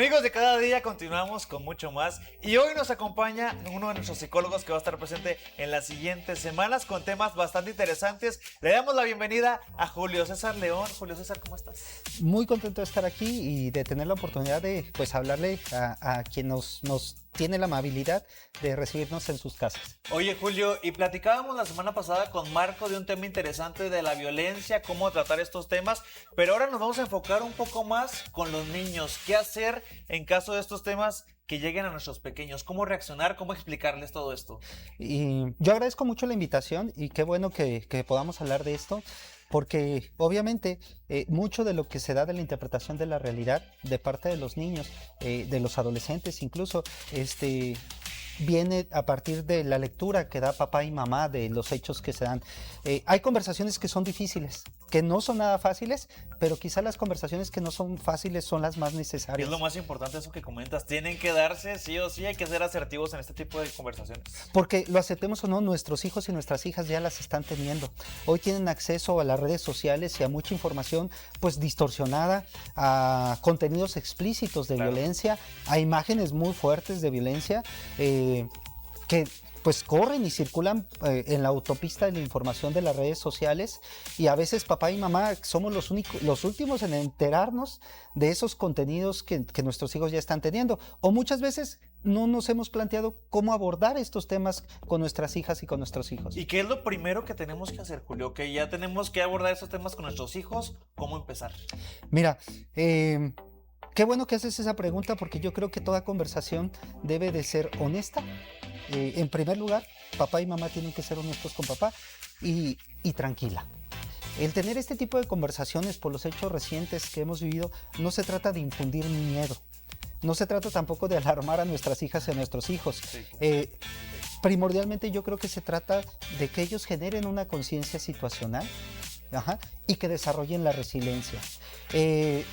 Amigos de cada día, continuamos con mucho más y hoy nos acompaña uno de nuestros psicólogos que va a estar presente en las siguientes semanas con temas bastante interesantes. Le damos la bienvenida a Julio César León. Julio César, ¿cómo estás? Muy contento de estar aquí y de tener la oportunidad de hablarle a quien nos tiene la amabilidad de recibirnos en sus casas. Oye, Julio, y platicábamos la semana pasada con Marco de un tema interesante de la violencia, cómo tratar estos temas, pero ahora nos vamos a enfocar un poco más con los niños. ¿Qué hacer en caso de estos temas que lleguen a nuestros pequeños? ¿Cómo reaccionar? ¿Cómo explicarles todo esto? Y yo agradezco mucho la invitación y qué bueno que podamos hablar de esto, porque obviamente mucho de lo que se da de la interpretación de la realidad de parte de los niños, de los adolescentes incluso, viene a partir de la lectura que da papá y mamá de los hechos que se dan. Hay conversaciones que son difíciles, que no son nada fáciles, pero quizá las conversaciones que no son fáciles son las más necesarias. Es lo más importante eso que comentas. Tienen que darse sí o sí, hay que ser asertivos en este tipo de conversaciones. Porque lo aceptemos o no, nuestros hijos y nuestras hijas ya las están teniendo. Hoy tienen acceso a las redes sociales y a mucha información pues distorsionada, a contenidos explícitos de violencia, a imágenes muy fuertes de violencia, que pues corren y circulan en la autopista de la información de las redes sociales, y a veces papá y mamá somos los últimos en enterarnos de esos contenidos que nuestros hijos ya están teniendo, o muchas veces no nos hemos planteado cómo abordar estos temas con nuestras hijas y con nuestros hijos. ¿Y qué es lo primero que tenemos que hacer, Julio? Que ya tenemos que abordar estos temas con nuestros hijos. ¿Cómo empezar? Mira, qué bueno que haces esa pregunta, porque yo creo que toda conversación debe de ser honesta. En primer lugar, papá y mamá tienen que ser honestos con papá y tranquila. El tener este tipo de conversaciones por los hechos recientes que hemos vivido, no se trata de infundir miedo. No se trata tampoco de alarmar a nuestras hijas y a nuestros hijos. Sí. Primordialmente yo creo que se trata de que ellos generen una conciencia situacional. Y que desarrollen la resiliencia.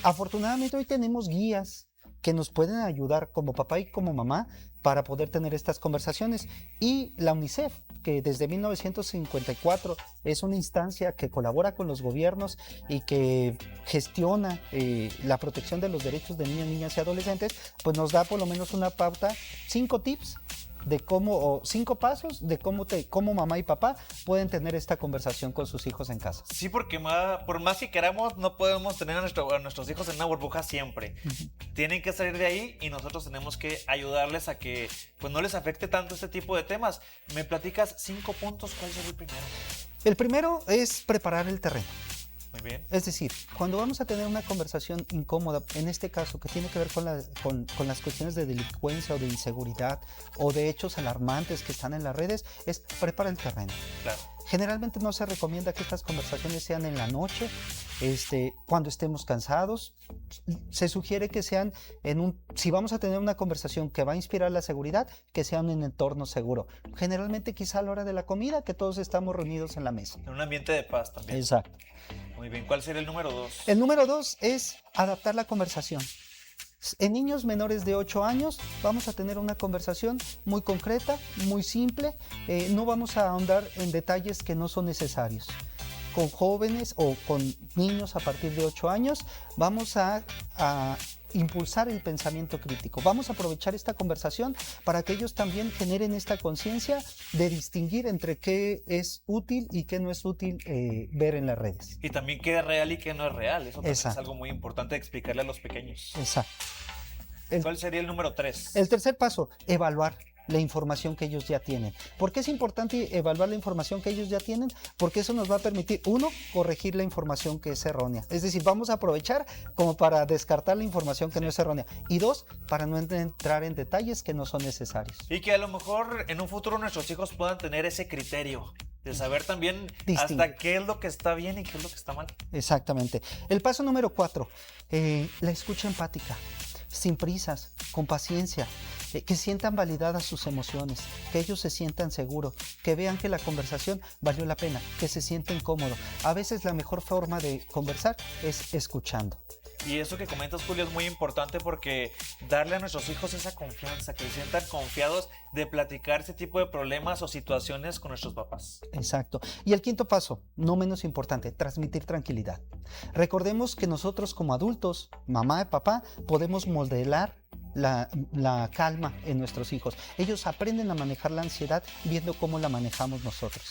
Afortunadamente hoy tenemos guías que nos pueden ayudar como papá y como mamá para poder tener estas conversaciones, y la UNICEF, que desde 1954 es una instancia que colabora con los gobiernos y que gestiona la protección de los derechos de niños, niñas y adolescentes, pues nos da por lo menos una pauta, 5 tips de cómo, o 5 pasos de cómo mamá y papá pueden tener esta conversación con sus hijos en casa. Sí, porque por más que queramos, no podemos tener a nuestros hijos en una burbuja siempre. Tienen que salir de ahí y nosotros tenemos que ayudarles a que pues, no les afecte tanto este tipo de temas. ¿Me platicas 5 puntos? ¿Cuál es el primero? El primero es preparar el terreno. Muy bien. Es decir, cuando vamos a tener una conversación incómoda, en este caso que tiene que ver con las cuestiones de delincuencia o de inseguridad o de hechos alarmantes que están en las redes, es preparar el terreno. Claro. Generalmente no se recomienda que estas conversaciones sean en la noche, cuando estemos cansados. Se sugiere que sean si vamos a tener una conversación que va a inspirar la seguridad, que sea en un entorno seguro. Generalmente quizá a la hora de la comida, que todos estamos reunidos en la mesa. En un ambiente de paz también. Exacto. Muy bien, ¿cuál sería el número 2? El número 2 es adaptar la conversación. En niños menores de 8 años vamos a tener una conversación muy concreta, muy simple. No vamos a ahondar en detalles que no son necesarios. Con jóvenes o con niños a partir de 8 años vamos a impulsar el pensamiento crítico. Vamos a aprovechar esta conversación para que ellos también generen esta conciencia de distinguir entre qué es útil y qué no es útil ver en las redes. Y también qué es real y qué no es real. Eso también Exacto. es algo muy importante de explicarle a los pequeños. Exacto. ¿Cuál sería el número 3? El tercer paso, evaluar la información que ellos ya tienen. ¿Por qué es importante evaluar la información que ellos ya tienen? Porque eso nos va a permitir, 1, corregir la información que es errónea. Es decir, vamos a aprovechar como para descartar la información que no es errónea. Y 2, para no entrar en detalles que no son necesarios. Y que a lo mejor en un futuro nuestros hijos puedan tener ese criterio de saber también hasta qué es lo que está bien y qué es lo que está mal. Exactamente. El paso número 4, la escucha empática. Sin prisas, con paciencia, que sientan validadas sus emociones, que ellos se sientan seguros, que vean que la conversación valió la pena, que se sienten cómodos. A veces la mejor forma de conversar es escuchando. Y eso que comentas, Julio, es muy importante porque darle a nuestros hijos esa confianza, que se sientan confiados de platicar ese tipo de problemas o situaciones con nuestros papás. Exacto. Y el quinto paso, no menos importante, transmitir tranquilidad. Recordemos que nosotros como adultos, mamá y papá, podemos modelar la calma en nuestros hijos. Ellos aprenden a manejar la ansiedad viendo cómo la manejamos nosotros.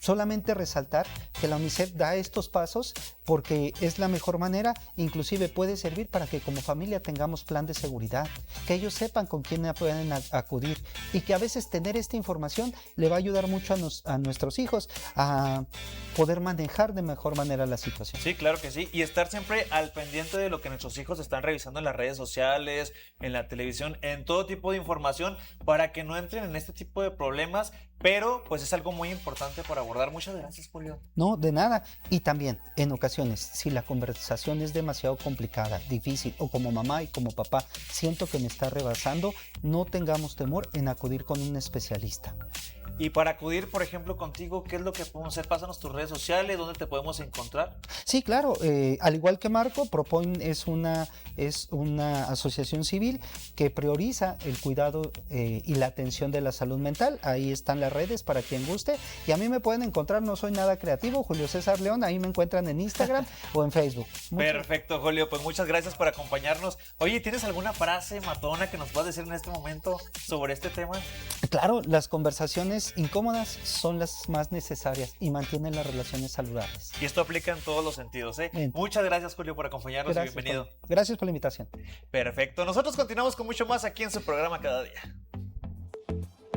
Solamente resaltar que la UNICEF da estos pasos porque es la mejor manera, inclusive puede servir para que como familia tengamos plan de seguridad, que ellos sepan con quién pueden acudir y que a veces tener esta información le va a ayudar mucho a nuestros hijos a poder manejar de mejor manera la situación. Sí, claro que sí, y estar siempre al pendiente de lo que nuestros hijos están revisando en las redes sociales, en la televisión, en todo tipo de información para que no entren en este tipo de problemas, pero pues es algo muy importante para abordar. Muchas gracias, Julio. No, de nada. Y también, en ocasiones, si la conversación es demasiado complicada, difícil, o como mamá y como papá siento que me está rebasando, no tengamos temor en acudir con un especialista. Y para acudir, por ejemplo, contigo, ¿qué es lo que podemos hacer? Pásanos tus redes sociales, ¿dónde te podemos encontrar? Sí, claro. Al igual que Marco, Propoin es una asociación civil que prioriza el cuidado y la atención de la salud mental. Ahí están las redes para quien guste. Y a mí me pueden encontrar, no soy nada creativo, Julio César León. Ahí me encuentran en Instagram o en Facebook. Perfecto, Julio. Pues muchas gracias por acompañarnos. Oye, ¿tienes alguna frase matona que nos puedas decir en este momento sobre este tema? Claro, las conversaciones incómodas son las más necesarias y mantienen las relaciones saludables. Y esto aplica en todos los sentidos, ¿eh? Muchas gracias, Julio, por acompañarnos y bienvenido. Gracias por la invitación. Perfecto. Nosotros continuamos con mucho más aquí en su programa Cada Día.